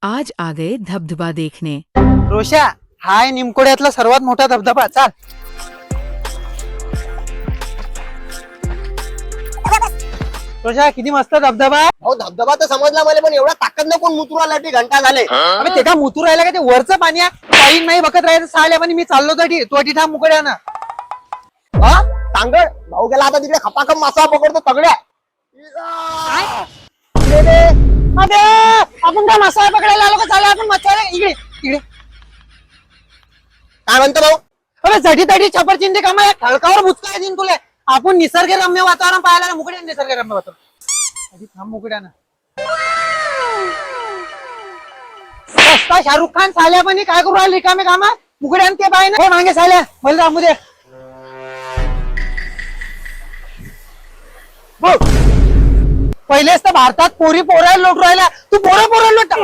आज आ गए धबधबा देखने। रोशा, हाय निमकोड्यातला सर्वात मोठा धबधबा, चाल. रोशा, किती मस्त धबधबा. अहो धबधबा तर समजला मला, पण एवढा ताकद न कोण मुतुरा घंटा झाले. अबे ते का मुतू राहिला का? ते वरचं पाणी आहे. काही नाही बघत राहायचं. साल्या पण मी चाललो तरी तो थांब मुकड्यानं. हा तांगड भाऊ गेला आता तिकडे खपाखप मासा पकडतो तगड्या. अबे आपण काय मासा पकडायला आलो का? चालेल आपण मच्छर इकडे इकडे. काय म्हणतो भाऊ? अबे जडी तडी छपर चिंदी कामा खडकावर बुचका दिन तुले. आपण निसर्गरम्य वातावरण पाहायला मुकड्या निसर्गरम्य वातावरण. आधी थांब मुकड्यानं. सस्ता शाहरुख खान साल्या पण काय करू राहिले रिकामे कामा मुकड्यान ते पाय ना. मागे साल्या मला रामू दे. पहिलेच तर भारतात पोरी पोरायला लोट राहिला, तू पोरं लोट.